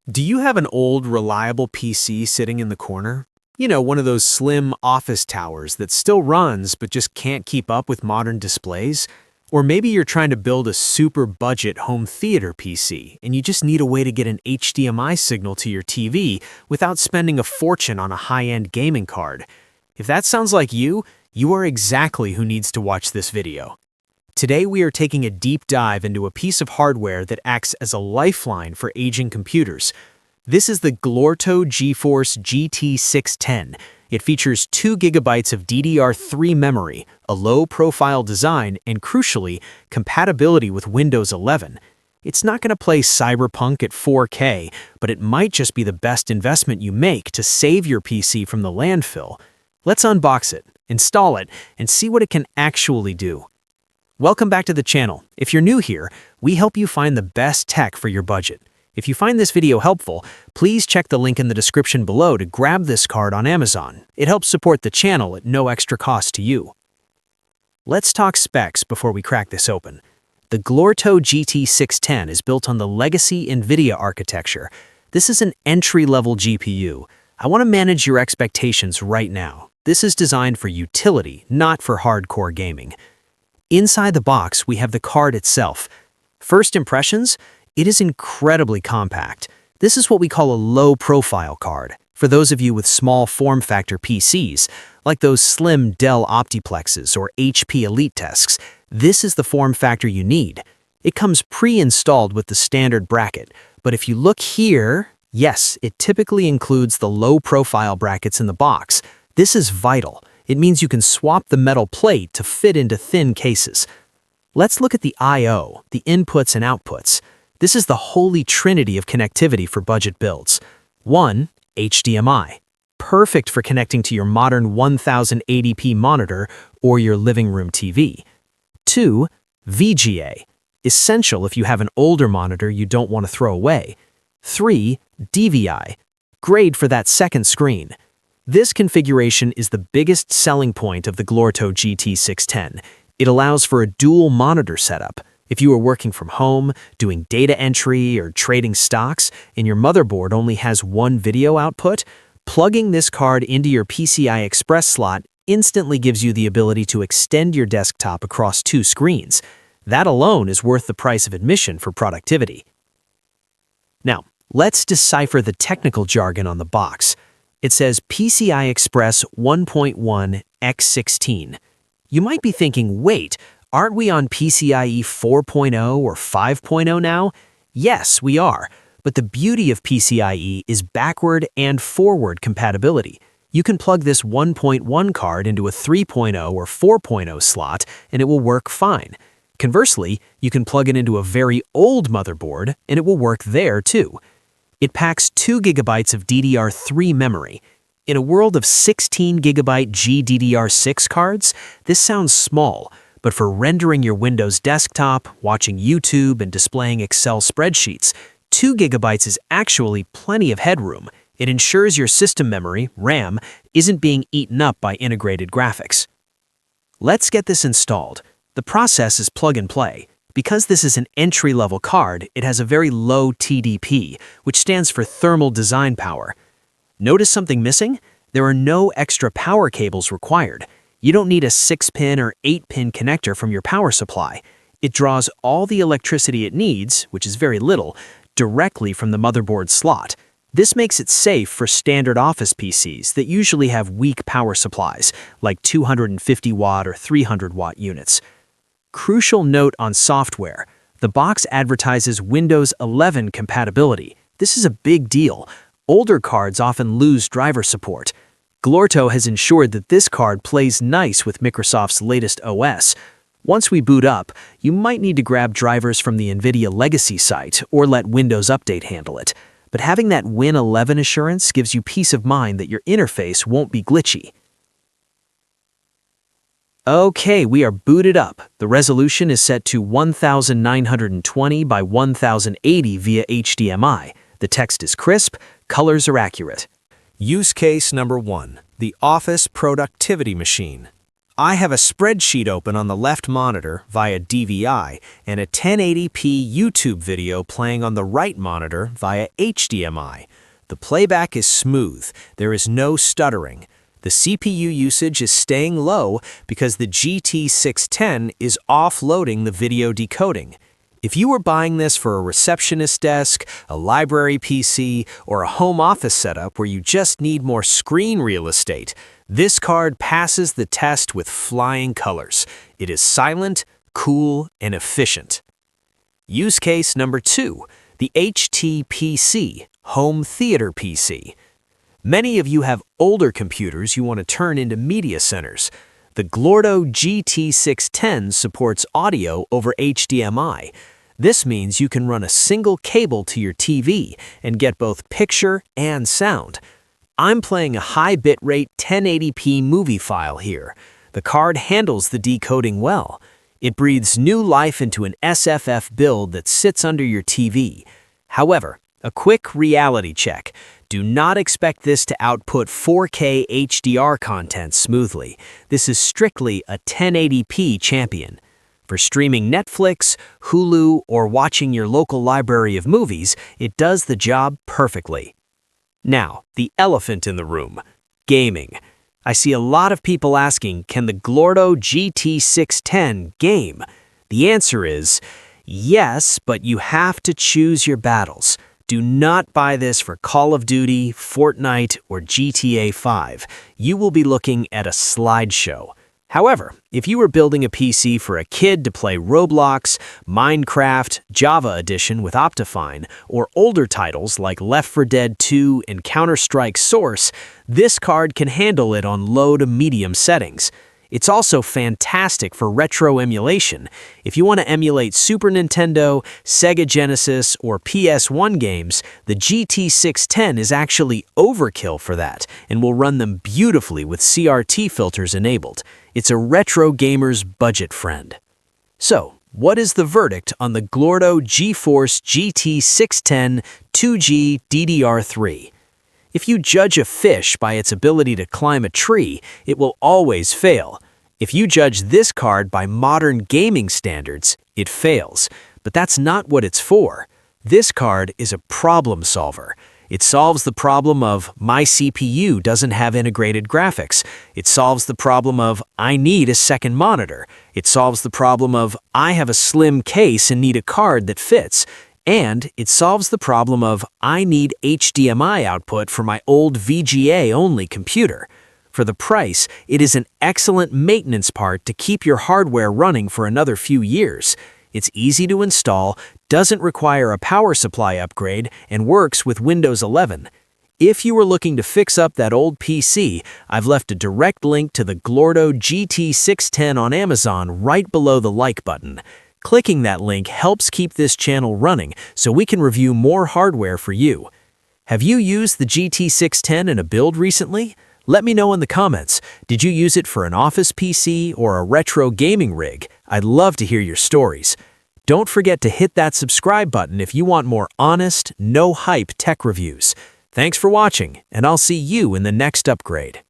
Do you have an old, reliable PC sitting in the corner? You know, one of those slim office towers that still runs but just can't keep up with modern displays? Or maybe you're trying to build a super budget home theater PC and you just need a way to get an HDMI signal to your TV without spending a fortune on a high-end gaming card. If that sounds like you are exactly who needs to watch this video. Today we are taking a deep dive into a piece of hardware that acts as a lifeline for aging computers. This is the Glorto GeForce GT 610. It features 2 GB of DDR3 memory, a low-profile design, and crucially, compatibility with Windows 11. It's not going to play Cyberpunk at 4K, but it might just be the best investment you make to save your PC from the landfill. Let's unbox it, install it, and see what it can actually do. Welcome back to the channel. If you're new here, we help you find the best tech for your budget. If you find this video helpful, please check the link in the description below to grab this card on Amazon. It helps support the channel at no extra cost to you. Let's talk specs before we crack this open. The Glorto GT 610 is built on the legacy NVIDIA architecture. This is an entry-level GPU. I want to manage your expectations right now. This is designed for utility, not for hardcore gaming. Inside the box, we have the card itself. First impressions? It is incredibly compact. This is what we call a low-profile card. For those of you with small form-factor PCs, like those slim Dell Optiplexes or HP Elite desks, this is the form factor you need. It comes pre-installed with the standard bracket, but if you look here, yes, it typically includes the low-profile brackets in the box. This is vital. It means you can swap the metal plate to fit into thin cases. Let's look at the I/O, the inputs and outputs. This is the holy trinity of connectivity for budget builds. 1. HDMI. Perfect for connecting to your modern 1080p monitor or your living room TV. 2. VGA. Essential if you have an older monitor you don't want to throw away. 3. DVI. Great for that second screen. This configuration is the biggest selling point of the Glorto GT 610. It allows for a dual monitor setup. If you are working from home, doing data entry, or trading stocks, and your motherboard only has one video output, plugging this card into your PCI Express slot instantly gives you the ability to extend your desktop across 2 screens. That alone is worth the price of admission for productivity. Now, let's decipher the technical jargon on the box. It says PCI Express 1.1 x 16. You might be thinking, wait, aren't we on PCIe 4.0 or 5.0 now? Yes, we are. But the beauty of PCIe is backward and forward compatibility. You can plug this 1.1 card into a 3.0 or 4.0 slot and it will work fine. Conversely, you can plug it into a very old motherboard and it will work there too. It packs 2 GB of DDR3 memory. In a world of 16 GB GDDR6 cards, this sounds small, but for rendering your Windows desktop, watching YouTube, and displaying Excel spreadsheets, 2 GB is actually plenty of headroom. It ensures your system memory, RAM, isn't being eaten up by integrated graphics. Let's get this installed. The process is plug and play. Because this is an entry-level card, it has a very low TDP, which stands for thermal design power. Notice something missing? There are no extra power cables required. You don't need a 6-pin or 8-pin connector from your power supply. It draws all the electricity it needs, which is very little, directly from the motherboard slot. This makes it safe for standard office PCs that usually have weak power supplies, like 250-watt or 300-watt units. Crucial note on software. The box advertises Windows 11 compatibility. This is a big deal. Older cards often lose driver support. Glorto has ensured that this card plays nice with Microsoft's latest OS. Once we boot up, you might need to grab drivers from the NVIDIA legacy site or let Windows Update handle it. But having that Win 11 assurance gives you peace of mind that your interface won't be glitchy. Okay, we are booted up. The resolution is set to 1920 by 1080 via HDMI. The text is crisp, colors are accurate. Use case number 1, the Office Productivity Machine. I have a spreadsheet open on the left monitor via DVI and a 1080p YouTube video playing on the right monitor via HDMI. The playback is smooth. There is no stuttering. The CPU usage is staying low because the GT610 is offloading the video decoding. If you were buying this for a receptionist desk, a library PC, or a home office setup where you just need more screen real estate, this card passes the test with flying colors. It is silent, cool, and efficient. Use case number 2, the HTPC, Home Theater PC. Many of you have older computers you want to turn into media centers. The Glorto GT610 supports audio over HDMI. This means you can run a single cable to your TV and get both picture and sound. I'm playing a high bitrate 1080p movie file here. The card handles the decoding well. It breathes new life into an SFF build that sits under your TV. However, a quick reality check. Do not expect this to output 4K HDR content smoothly. This is strictly a 1080p champion. For streaming Netflix, Hulu, or watching your local library of movies, it does the job perfectly. Now, the elephant in the room, gaming. I see a lot of people asking, can the Glorto GT610 game? The answer is yes, but you have to choose your battles. Do not buy this for Call of Duty, Fortnite, or GTA 5. You will be looking at a slideshow. However, if you were building a PC for a kid to play Roblox, Minecraft, Java Edition with Optifine, or older titles like Left 4 Dead 2 and Counter-Strike Source, this card can handle it on low to medium settings. It's also fantastic for retro emulation. If you want to emulate Super Nintendo, Sega Genesis, or PS1 games, the GT610 is actually overkill for that and will run them beautifully with CRT filters enabled. It's a retro gamer's budget friend. So, what is the verdict on the Glorto GeForce GT610 2G DDR3? If you judge a fish by its ability to climb a tree, it will always fail. If you judge this card by modern gaming standards, it fails. But that's not what it's for. This card is a problem solver. It solves the problem of my CPU doesn't have integrated graphics. It solves the problem of I need a second monitor. It solves the problem of I have a slim case and need a card that fits. And it solves the problem of I need HDMI output for my old VGA-only computer. For the price, it is an excellent maintenance part to keep your hardware running for another few years. It's easy to install, doesn't require a power supply upgrade, and works with Windows 11. If you were looking to fix up that old PC, I've left a direct link to the Glorto GT610 on Amazon right below the like button. Clicking that link helps keep this channel running so we can review more hardware for you. Have you used the GT610 in a build recently? Let me know in the comments. Did you use it for an office PC or a retro gaming rig? I'd love to hear your stories. Don't forget to hit that subscribe button if you want more honest, no-hype tech reviews. Thanks for watching, and I'll see you in the next upgrade.